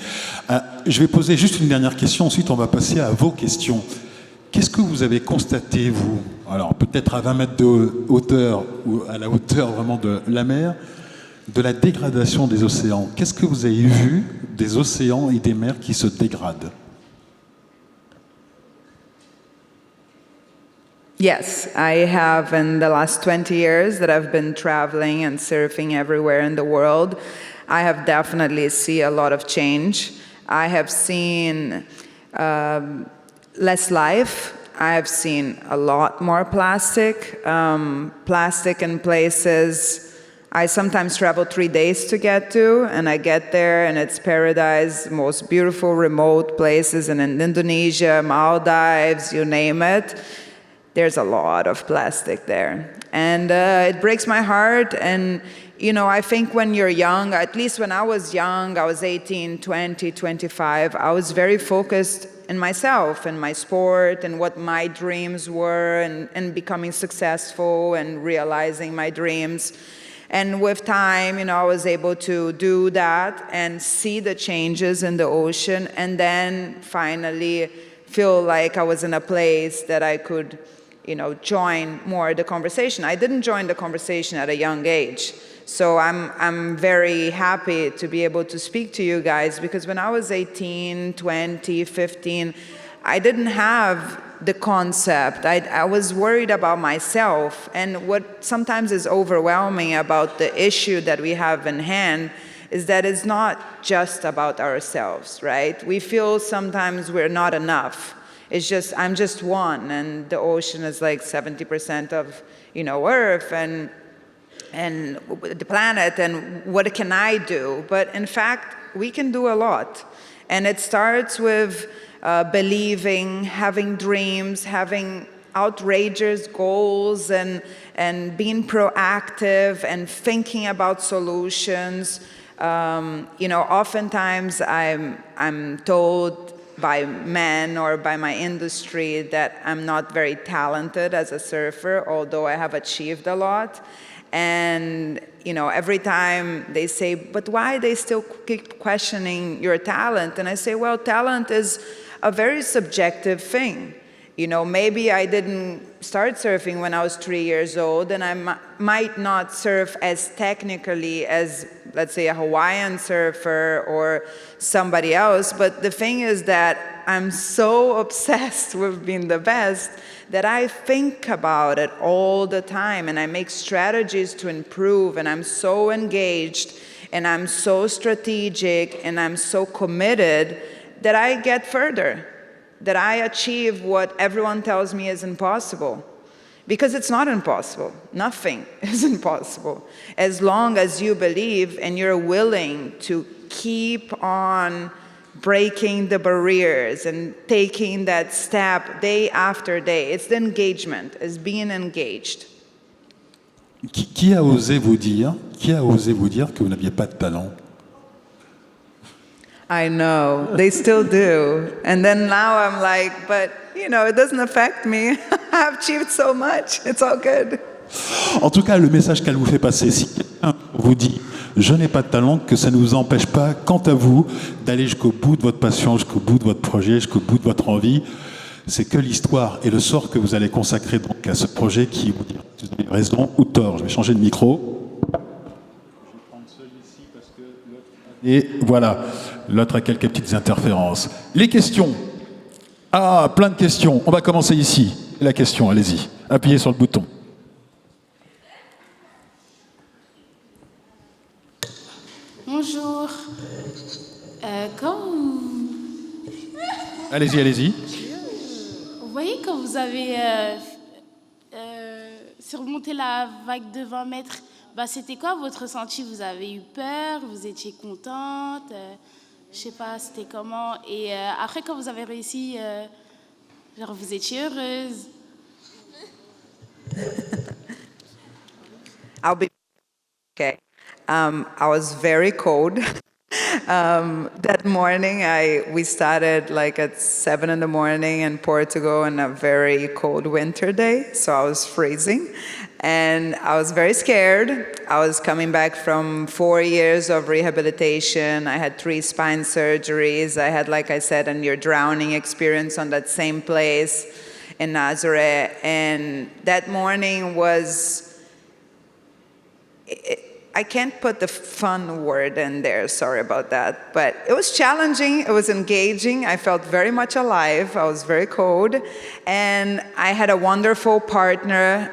Je vais poser juste une dernière question, ensuite on va passer à vos questions. Qu'est-ce que vous avez constaté, vous, alors peut-être à 20 mètres de hauteur, ou à la hauteur vraiment de la mer, de la dégradation des océans? Qu'est-ce que vous avez vu des océans et des mers qui se dégradent? Yes, I have in the last 20 years that I've been traveling and surfing everywhere in the world. I have definitely seen a lot of change. I have seen less life. I have seen a lot more plastic. Plastic in places I sometimes travel 3 days to get to, and I get there and it's paradise, most beautiful remote places, and in Indonesia, Maldives, you name it, there's a lot of plastic there. And it breaks my heart, and I think when you're young, at least when I was young, I was 18, 20, 25, I was very focused in myself and my sport and what my dreams were and becoming successful and realizing my dreams. And with time, I was able to do that and see the changes in the ocean, and then finally feel like I was in a place that I could, join more the conversation. I didn't join the conversation at a young age. So I'm very happy to be able to speak to you guys, because when I was 18, 20, 15, I didn't have the concept. I was worried about myself, and what sometimes is overwhelming about the issue that we have in hand is that it's not just about ourselves, right? We feel sometimes we're not enough. It's just, I'm just one, and the ocean is like 70% of, Earth and the planet, and what can I do? But in fact, we can do a lot. And it starts with believing, having dreams, having outrageous goals, and being proactive and thinking about solutions. Oftentimes I'm told by men or by my industry that I'm not very talented as a surfer, although I have achieved a lot. And, every time they say, but why they still keep questioning your talent? And I say, well, talent is a very subjective thing. Maybe I didn't start surfing when I was 3 years old, and I might not surf as technically as, let's say, a Hawaiian surfer or somebody else. But the thing is that I'm so obsessed with being the best that I think about it all the time, and I make strategies to improve, and I'm so engaged, and I'm so strategic, and I'm so committed that I get further, that I achieve what everyone tells me is impossible. Because it's not impossible. Nothing is impossible. As long as you believe and you're willing to keep on breaking the barriers and taking that step day after day. It's the engagement, it's being engaged. Qui a osé vous dire que vous n'aviez pas de talent? I know, they still do. And then now I'm like, but it doesn't affect me. I've achieved so much, it's all good. En tout cas, le message qu'elle vous fait passer, si quelqu'un vous dit « je n'ai pas de talent », que ça ne vous empêche pas, quant à vous, d'aller jusqu'au bout de votre passion, jusqu'au bout de votre projet, jusqu'au bout de votre envie. C'est que l'histoire et le sort que vous allez consacrer donc à ce projet qui vous dira si vous avez raison ou tort. Je vais changer de micro. Je vais prendre celui-ci parce que l'autre... Et voilà, l'autre a quelques petites interférences. Les questions. Ah, plein de questions. On va commencer ici. La question, allez-y. Appuyez sur le bouton. Bonjour. Allez-y. Vous voyez quand vous avez surmonté la vague de 20 mètres, c'était quoi votre ressenti? Vous avez eu peur? Vous étiez contente? Je sais pas, c'était comment? Et après, quand vous avez réussi, vous étiez heureuse? I'll be okay. I was very cold. That morning, we started at 7 in the morning in Portugal on a very cold winter day, so I was freezing. And I was very scared. I was coming back from 4 years of rehabilitation. I had 3 spine surgeries. I had, like I said, a near drowning experience on that same place in Nazareth. And that morning was... I can't put the fun word in there, sorry about that. But it was challenging, it was engaging, I felt very much alive, I was very cold. And I had a wonderful partner,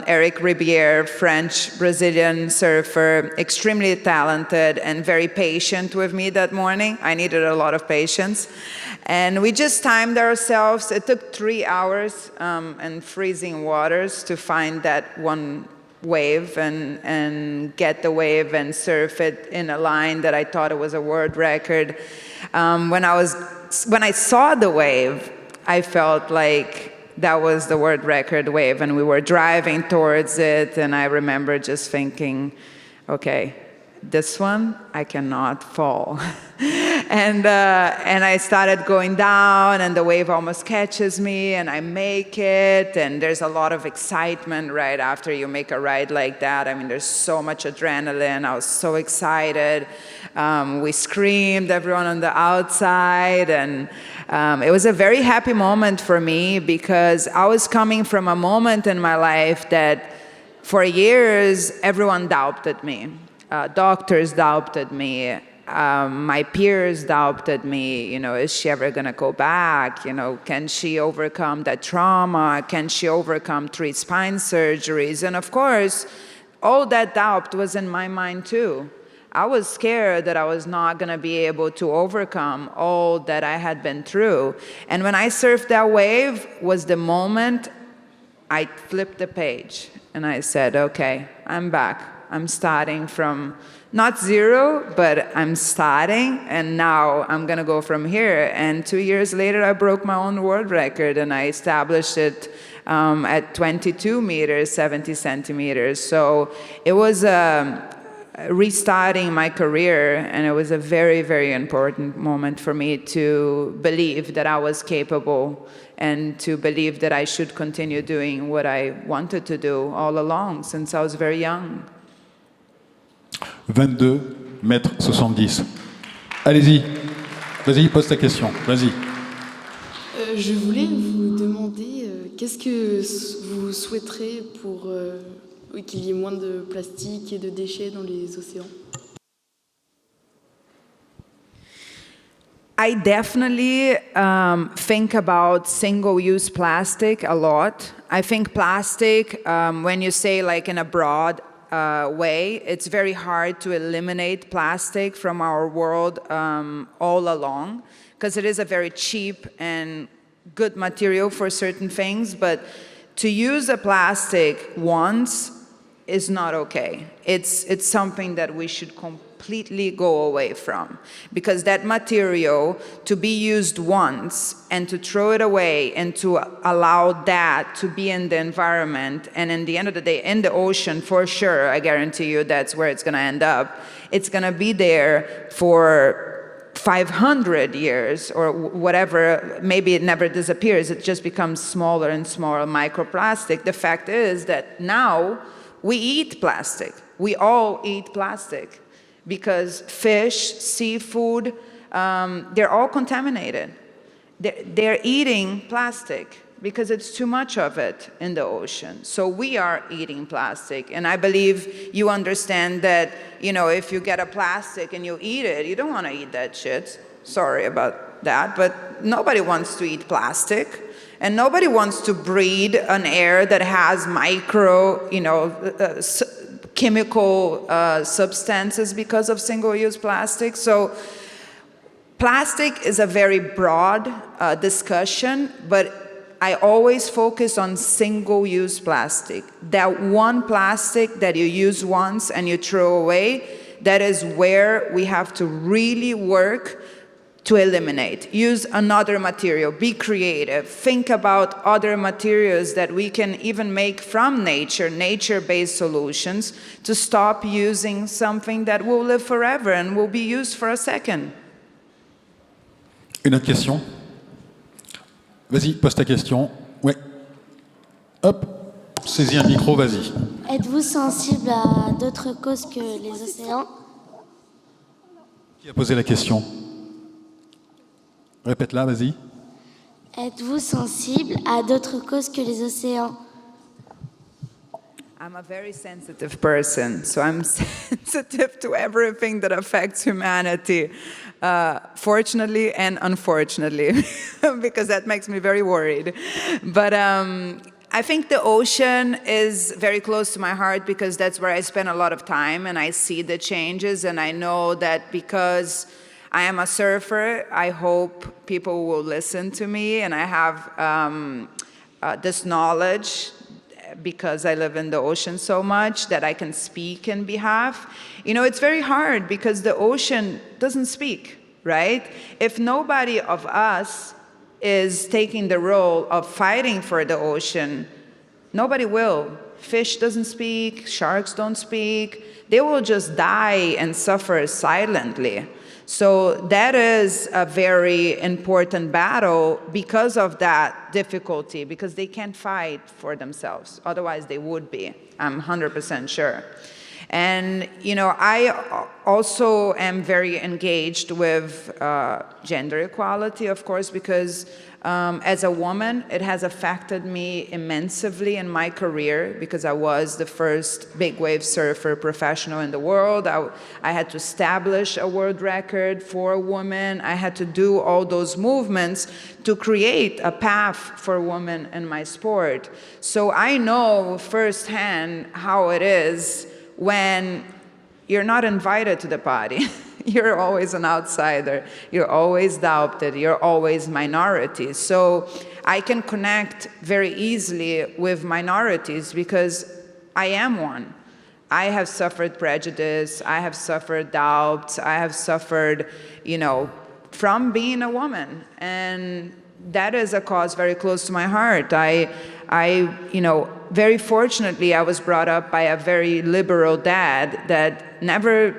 Eric Ribier, French-Brazilian surfer, extremely talented and very patient with me that morning. I needed a lot of patience. And we just timed ourselves. It took 3 hours in freezing waters to find that one wave and get the wave and surf it in a line that I thought it was a world record. When I saw the wave, I felt like that was the world record wave, and we were driving towards it, and I remember just thinking, okay, this one, I cannot fall. And I started going down, and the wave almost catches me, and I make it, and there's a lot of excitement right after you make a ride like that. I mean, there's so much adrenaline. I was so excited. We screamed, everyone on the outside, and it was a very happy moment for me because I was coming from a moment in my life that for years, everyone doubted me. Doctors doubted me. My peers doubted me, is she ever gonna go back? Can she overcome that trauma? Can she overcome 3 spine surgeries? And of course, all that doubt was in my mind too. I was scared that I was not going to be able to overcome all that I had been through. And when I surfed that wave was the moment I flipped the page and I said, okay, I'm back. I'm starting from not zero, but I'm starting, and now I'm going to go from here. And 2 years later, I broke my own world record, and I established it at 22 meters, 70 centimeters. So it was restarting my career, and it was a very, very important moment for me to believe that I was capable and to believe that I should continue doing what I wanted to do all along since I was very young. 22 mètres 70. Allez-y. Vas-y, pose ta question. Vas-y. Je voulais vous demander qu'est-ce que vous souhaiterez pour qu'il y ait moins de plastique et de déchets dans les océans? I definitely think about single-use plastic a lot. I think plastic, when you say like in a broad way, it's very hard to eliminate plastic from our world all along, because it is a very cheap and good material for certain things, but to use a plastic once is not okay. It's something that we should completely go away from, because that material, to be used once and to throw it away and to allow that to be in the environment, and in the end of the day in the ocean, for sure, I guarantee you that's where it's going to end up. It's going to be there for 500 years or whatever. Maybe it never disappears, it just becomes smaller and smaller microplastic. The fact is that now we eat plastic. We all eat plastic because fish, seafood, they're all contaminated. They're eating plastic because it's too much of it in the ocean. So we are eating plastic. And I believe you understand that, you know, if you get a plastic and you eat it, you don't want to eat that shit. Sorry about that, but nobody wants to eat plastic. And nobody wants to breathe an air that has micro, chemical substances because of single-use plastic. So plastic is a very broad discussion, but I always focus on single-use plastic. That one plastic that you use once and you throw away, that is where we have to really work to eliminate. Use another material, be creative, think about other materials that we can even make from nature, nature-based solutions, to stop using something that will live forever and will be used for a second. Une autre question? Vas-y, pose ta question. Ouais. Hop, saisis un micro, vas-y. Êtes-vous sensible à d'autres causes que les océans? Qui a posé la question? Répète-la, vas-y. Êtes-vous sensible à d'autres causes que les océans? I'm a very sensitive person, so I'm sensitive to everything that affects humanity, fortunately and unfortunately, because that makes me very worried. But I think the ocean is very close to my heart because that's where I spend a lot of time and I see the changes, and I know that because I am a surfer, I hope people will listen to me, and I have this knowledge because I live in the ocean so much that I can speak in behalf. You know, it's very hard because the ocean doesn't speak, right? If nobody of us is taking the role of fighting for the ocean, nobody will. Fish doesn't speak, sharks don't speak. They will just die and suffer silently. So that is a very important battle because of that difficulty, because they can't fight for themselves. Otherwise, they would be. I'm 100% sure. And, you know, I also am very engaged with gender equality, of course, because as a woman, it has affected me immensely in my career because I was the first big wave surfer professional in the world. I had to establish a world record for a woman. I had to do all those movements to create a path for women in my sport. So I know firsthand how it is when you're not invited to the party. You're always an outsider. You're always doubted. You're always minority. So I can connect very easily with minorities because I am one. I have suffered prejudice. I have suffered doubts. I have suffered, from being a woman. And that is a cause very close to my heart. Very fortunately, I was brought up by a very liberal dad that never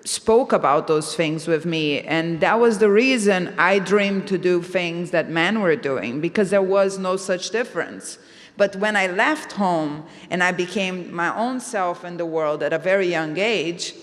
spoke about those things with me. And that was the reason I dreamed to do things that men were doing, because there was no such difference. But when I left home and I became my own self in the world at a very young age,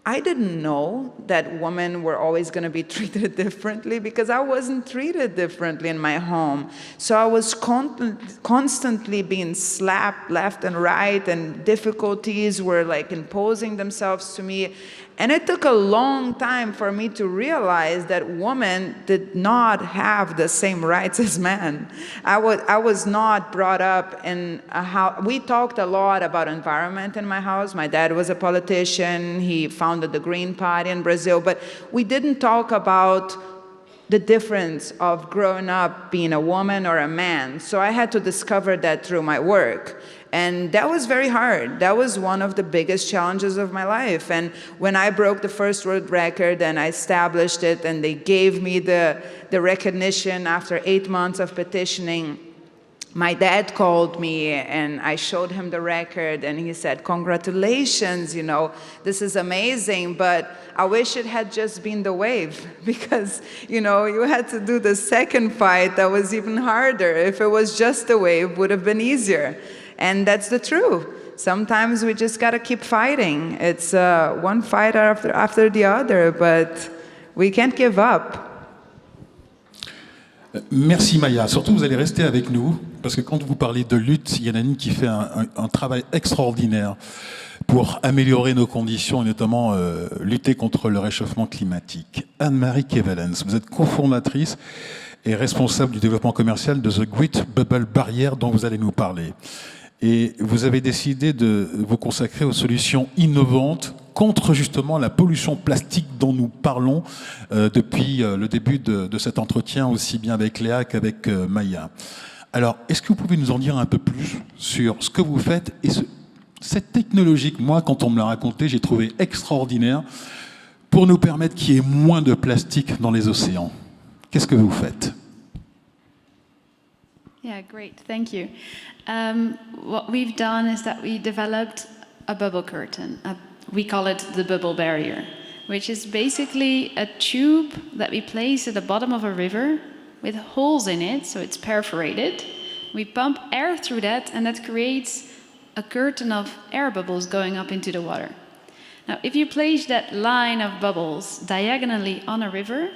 I didn't know that women were always going to be treated differently, because I wasn't treated differently in my home. So I was constantly being slapped left and right, and difficulties were like imposing themselves to me. And it took a long time for me to realize that women did not have the same rights as men. I was not brought up in a house. We talked a lot about environment in my house. My dad was a politician. He founded the Green Party in Brazil. But we didn't talk about the difference of growing up being a woman or a man. So I had to discover that through my work. And that was very hard. That was one of the biggest challenges of my life. And when I broke the first world record and I established it, and they gave me the recognition after 8 months of petitioning, my dad called me and I showed him the record, and he said, "Congratulations, this is amazing, but I wish it had just been the wave, because, you had to do the second fight that was even harder. If it was just the wave, it would have been easier." And that's the truth. Sometimes we just got to keep fighting. It's one fight after the other, but we can't give up. Merci Maya. Surtout, vous allez rester avec nous, parce que quand vous parlez de lutte, il y en a une qui fait un travail extraordinaire pour améliorer nos conditions et notamment lutter contre le réchauffement climatique. Anne-Marie Kevelens, vous êtes cofondatrice et responsable du développement commercial de The Great Bubble Barrier, dont vous allez nous parler. Et vous avez décidé de vous consacrer aux solutions innovantes contre justement la pollution plastique dont nous parlons depuis le début de cet entretien, aussi bien avec Léa qu'avec Maya. Alors, est-ce que vous pouvez nous en dire un peu plus sur ce que vous faites et cette technologie que moi, quand on me l'a raconté, j'ai trouvé extraordinaire pour nous permettre qu'il y ait moins de plastique dans les océans? Qu'est-ce que vous faites? Yeah, great, thank you. What we've done is that we developed a bubble curtain. We call it the bubble barrier, which is basically a tube that we place at the bottom of a river with holes in it, so it's perforated. We pump air through that, and that creates a curtain of air bubbles going up into the water. Now, if you place that line of bubbles diagonally on a river,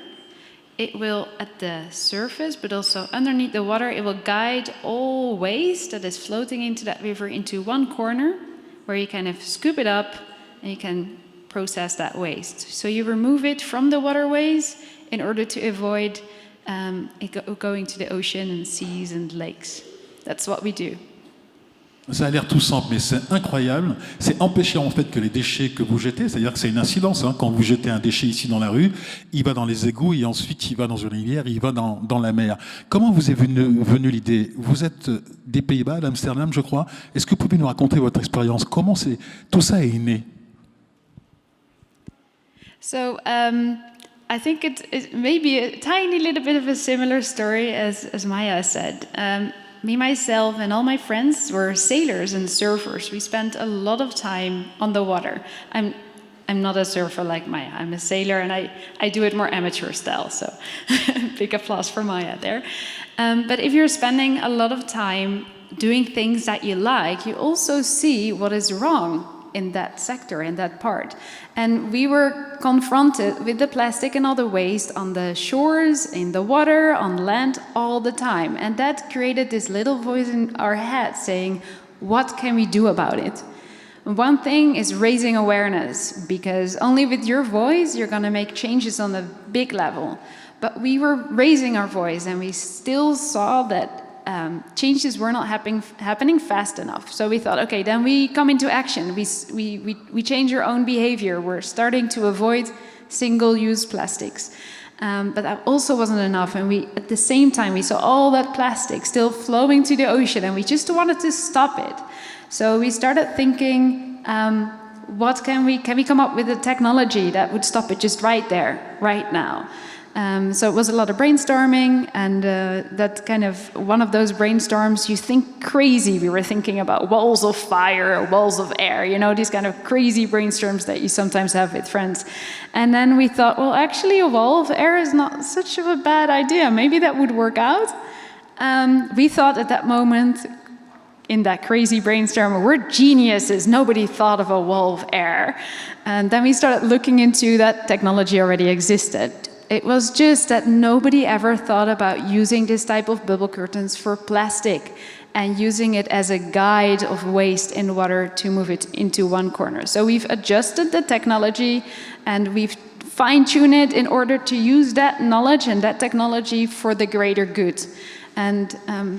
it will, at the surface, but also underneath the water, it will guide all waste that is floating into that river into one corner, where you kind of scoop it up and you can process that waste. So you remove it from the waterways in order to avoid it going to the ocean and seas and lakes. That's what we do. Ça a l'air tout simple, mais c'est incroyable. C'est empêcher en fait que les déchets que vous jetez, c'est-à-dire que c'est une incidence. Quand vous jetez un déchet ici dans la rue, il va dans les égouts et ensuite il va dans une rivière, il va dans la mer. Comment vous est venue l'idée? Vous êtes des Pays-Bas, d'Amsterdam, je crois. Est-ce que vous pouvez nous raconter votre expérience? Comment tout ça est né? So I think it may be a tiny little bit of a similar story as Maya said. Me, myself, and all my friends were sailors and surfers. We spent a lot of time on the water. I'm not a surfer like Maya. I'm a sailor, and I do it more amateur style, so big applause for Maya there. But if you're spending a lot of time doing things that you like, you also see what is wrong in that sector, in that part. And we were confronted with the plastic and all the waste on the shores, in the water, on land, all the time. And that created this little voice in our head saying, what can we do about it? One thing is raising awareness, because only with your voice you're going to make changes on a big level. But we were raising our voice, and we still saw that changes were not happening fast enough. So we thought, okay, then we come into action. We change our own behavior. We're starting to avoid single-use plastics. But that also wasn't enough. And at the same time, we saw all that plastic still flowing to the ocean, and we just wanted to stop it. So we started thinking, what can we come up with a technology that would stop it just right there, right now? So it was a lot of brainstorming, and that kind of one of those brainstorms, you think crazy. We were thinking about walls of fire or walls of air, you know, these kind of crazy brainstorms that you sometimes have with friends. And then we thought, well, actually a wall of air is not such of a bad idea. Maybe that would work out. We thought at that moment, in that crazy brainstorm, we're geniuses. Nobody thought of a wall of air. And then we started looking into that technology already existed. It was just that nobody ever thought about using this type of bubble curtains for plastic and using it as a guide of waste in water to move it into one corner. So we've adjusted the technology and we've fine-tuned it in order to use that knowledge and that technology for the greater good. And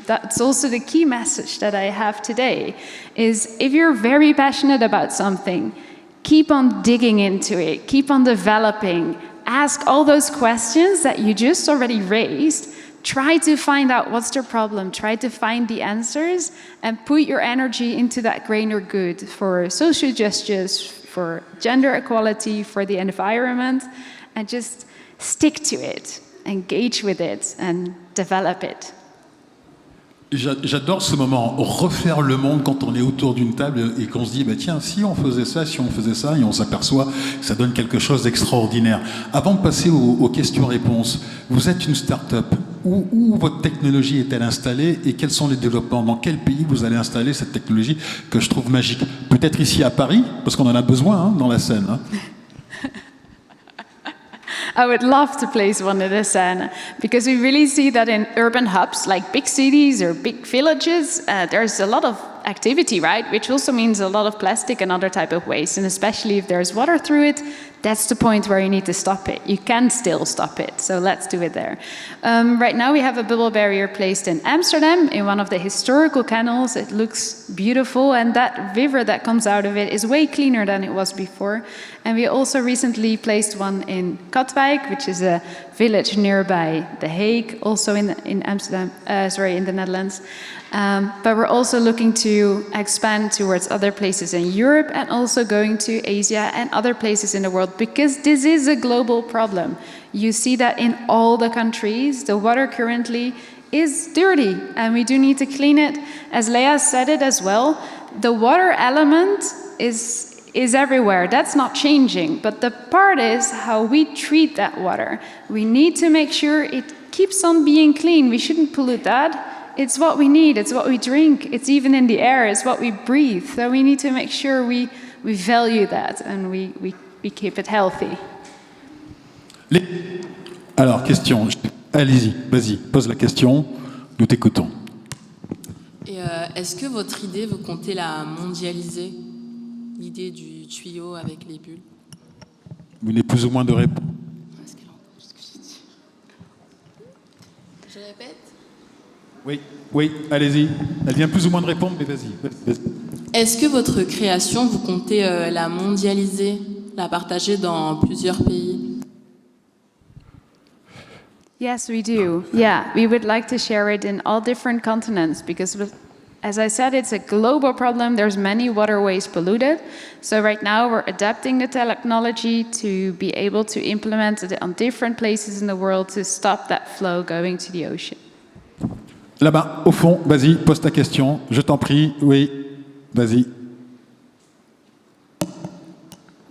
that's also the key message that I have today, is if you're very passionate about something, keep on digging into it, keep on developing, ask all those questions that you just already raised, try to find out what's the problem, try to find the answers, and put your energy into that greater good for social justice, for gender equality, for the environment, and just stick to it, engage with it, and develop it. J'adore ce moment, refaire le monde quand on est autour d'une table et qu'on se dit, bah tiens, si on faisait ça, et on s'aperçoit que ça donne quelque chose d'extraordinaire. Avant de passer aux questions-réponses, vous êtes une start-up. Où votre technologie est-elle installée et quels sont les développements? Dans quel pays vous allez installer cette technologie que je trouve magique? Peut-être ici à Paris, parce qu'on en a besoin dans la Seine. I would love to place one in the Seine, because we really see that in urban hubs like big cities or big villages, there's a lot of activity, right? Which also means a lot of plastic and other type of waste. And especially if there's water through it, that's the point where you need to stop it. You can still stop it, so let's do it there. Right now we have a bubble barrier placed in Amsterdam in one of the historical canals. It looks beautiful, and that river that comes out of it is way cleaner than it was before. And we also recently placed one in Katwijk, which is a village nearby The Hague, also in Amsterdam, in the Netherlands. But we're also looking to expand towards other places in Europe and also going to Asia and other places in the world, because this is a global problem. You see that in all the countries, the water currently is dirty and we do need to clean it. As Leah said it as well, the water element is everywhere. That's not changing. But the part is how we treat that water. We need to make sure it keeps on being clean. We shouldn't pollute that. It's what we need, it's what we drink, it's even in the air, it's what we breathe. So we need to make sure we value that and we keep it healthy. Alors, question. Allez-y, vas-y, pose la question, nous t'écoutons. Et est-ce que votre idée, vous comptez la mondialiser? L'idée du tuyau avec les bulles? Vous n'avez plus ou moins de réponse. Je répète? Oui, allez-y. Elle vient plus ou moins de répondre, mais vas-y. Est-ce que votre création, vous comptez la mondialiser, la partager dans plusieurs pays? Yes, we do. Yeah, we would like to share it in all different continents because, as I said, it's a global problem. There's many waterways polluted. So right now we're adapting the technology to be able to implement it on different places in the world to stop that flow going to the ocean. Là-bas, au fond, vas-y, pose ta question. Je t'en prie, oui, vas-y.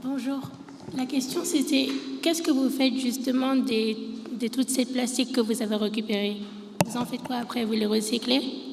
Bonjour. La question, c'était qu'est-ce que vous faites justement de toutes ces plastiques que vous avez récupérées? Vous en faites quoi après? Vous les recyclez?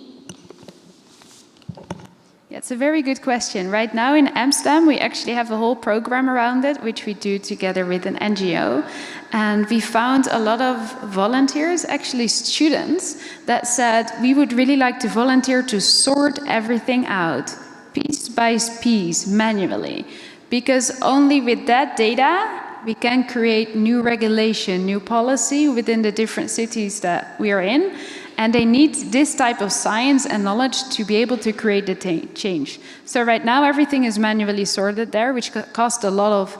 Yeah, it's a very good question. Right now in Amsterdam, we actually have a whole program around it, which we do together with an NGO. And we found a lot of volunteers, actually students, that said, we would really like to volunteer to sort everything out, piece by piece, manually. Because only with that data, we can create new regulation, new policy within the different cities that we are in. And they need this type of science and knowledge to be able to create the change. So right now, everything is manually sorted there, which costs a lot of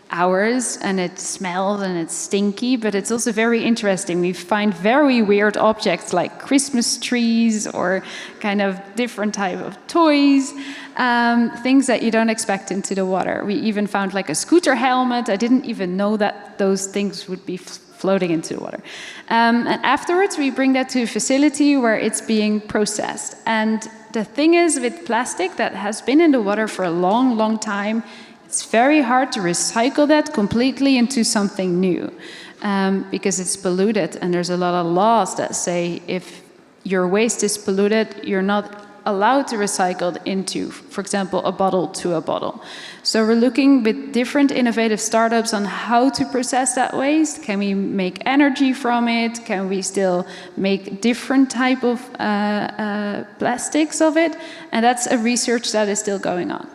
hours, and it smells and it's stinky, but it's also very interesting. We find very weird objects like Christmas trees or kind of different type of toys, things that you don't expect into the water. We even found like a scooter helmet. I didn't even know that those things would be floating into the water. And afterwards, we bring that to a facility where it's being processed. And the thing is with plastic that has been in the water for a long, long time, it's very hard to recycle that completely into something new because it's polluted, and there's a lot of laws that say if your waste is polluted, you're not allowed to recycle it into, for example, a bottle to a bottle. So we're looking with different innovative startups on how to process that waste. Can we make energy from it? Can we still make different type of plastics of it? And that's a research that is still going on.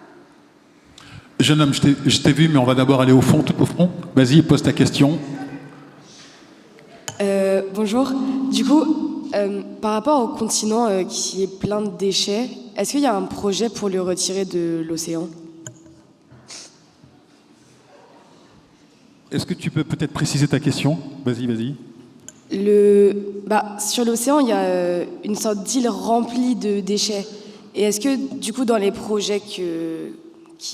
Jeune homme, je t'ai vu, mais on va d'abord aller au fond, tout au fond. Vas-y, pose ta question. Bonjour. Du coup, par rapport au continent qui est plein de déchets, est-ce qu'il y a un projet pour le retirer de l'océan? Est-ce que tu peux peut-être préciser ta question? Vas-y, vas-y. Sur l'océan, il y a une sorte d'île remplie de déchets. Et est-ce que, du coup, dans les projets qu'il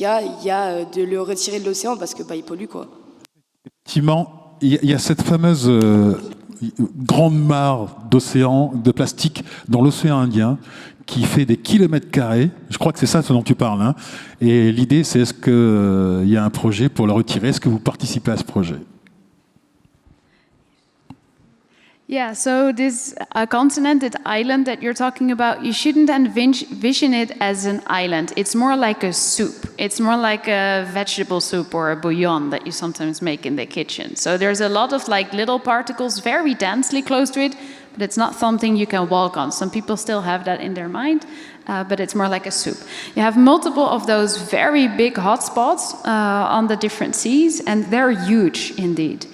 y a de le retirer de l'océan parce que il pollue, quoi? Effectivement, il y a cette fameuse grande mare d'océan, de plastique dans l'océan Indien qui fait des kilomètres carrés. Je crois que c'est ça ce dont tu parles. Hein. Et l'idée, c'est est-ce qu'il y a un projet pour le retirer? Est-ce que vous participez à ce projet? Yeah, so this continent, that island that you're talking about, you shouldn't envision it as an island. It's more like a soup. It's more like a vegetable soup or a bouillon that you sometimes make in the kitchen. So there's a lot of like little particles very densely close to it, but it's not something you can walk on. Some people still have that in their mind, but it's more like a soup. You have multiple of those very big hotspots on the different seas, and they're huge indeed.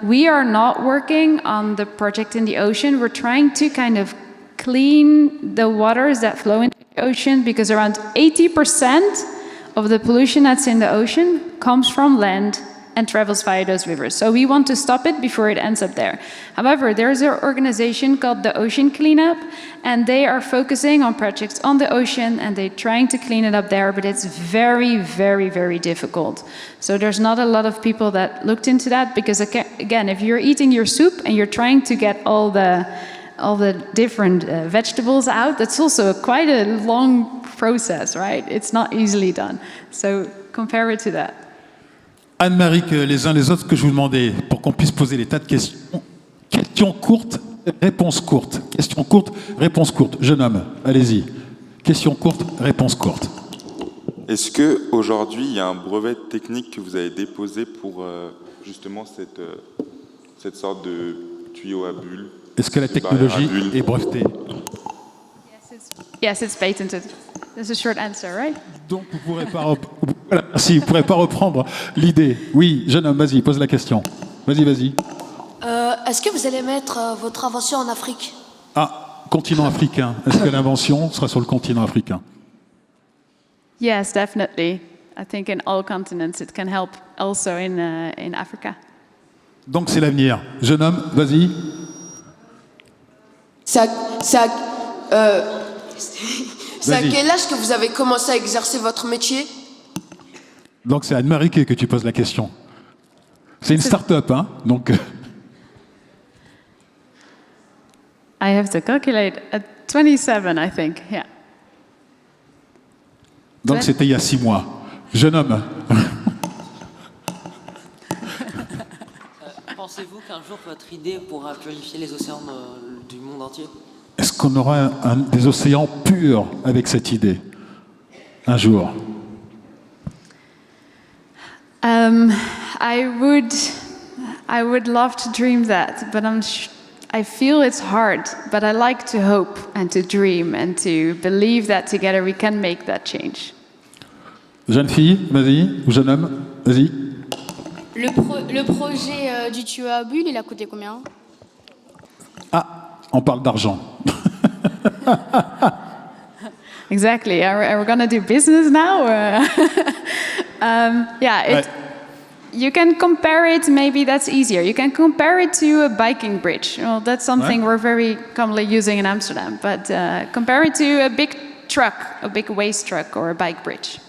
We are not working on the project in the ocean. We're trying to kind of clean the waters that flow into the ocean because around 80% of the pollution that's in the ocean comes from land and travels via those rivers. So we want to stop it before it ends up there. However, there's an organization called the Ocean Cleanup, and they are focusing on projects on the ocean, and they're trying to clean it up there, but it's very, very, very difficult. So there's not a lot of people that looked into that, because again, if you're eating your soup and you're trying to get all the different vegetables out, that's also quite a long process, right? It's not easily done. So compare it to that. Anne-Marie, que les uns les autres, que je vous demandais, pour qu'on puisse poser des tas de questions. Question courte, réponse courte. Question courte, réponse courte. Jeune homme, allez-y. Question courte, réponse courte. Est-ce qu'aujourd'hui, il y a un brevet technique que vous avez déposé pour justement cette sorte de tuyau à bulles? Est-ce que la technologie est brevetée? Yes, it's patented. That's a short answer, right? Donc vous pourrez pas vous pourrez pas reprendre l'idée. Oui, jeune homme, vas-y, pose la question. Vas-y. Est-ce que vous allez mettre votre invention en Afrique? Ah, continent africain. Est-ce que l'invention sera sur le continent africain? Yes, definitely. I think in all continents it can help also in Africa. Donc c'est l'avenir. Jeune homme, vas-y. C'est à quel âge que vous avez commencé à exercer votre métier? Donc c'est Anne-Marie que tu poses la question. C'est une start-up, hein? Donc. I have to calculate at 27, I think. Yeah. Donc c'était il y a 6 mois. Jeune homme. Pensez-vous qu'un jour votre idée pourra purifier les océans du monde entier? Est-ce qu'on aura des océans purs avec cette idée un jour? I would love to dream that, but I feel it's hard. But I like to hope and to dream and to believe that together we can make that change. Jeune fille, vas-y, ou jeune homme, vas-y. Le projet du tuyau à bulles, il a coûté combien? Ah, on parle d'argent. Exactly. Are we going to do business now? You can compare it, maybe that's easier. You can compare it to a biking bridge. Well, that's something we're very commonly using in Amsterdam. But compare it to a big truck, a big waste truck or a bike bridge.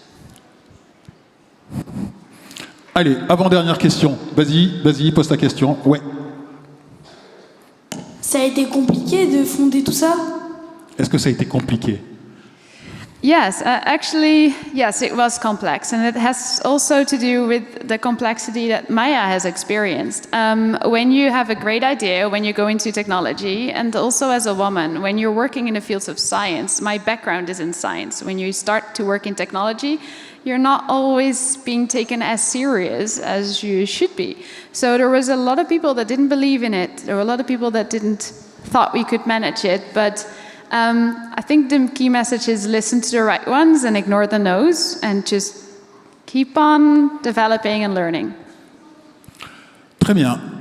Allez, avant-dernière question. Vas-y, pose ta question. Ouais. Ça a été compliqué de fonder tout ça? Est-ce que ça a été compliqué? Yes, actually, yes, it was complex, and it has also to do with the complexity that Maya has experienced. When you have a great idea, when you go into technology, and also as a woman, when you're working in the fields of science, my background is in science. When you start to work in technology, you're not always being taken as serious as you should be. So there was a lot of people that didn't believe in it. There were a lot of people that didn't thought we could manage it, but I think the key message is listen to the right ones and ignore the no's and just keep on developing and learning. Très bien.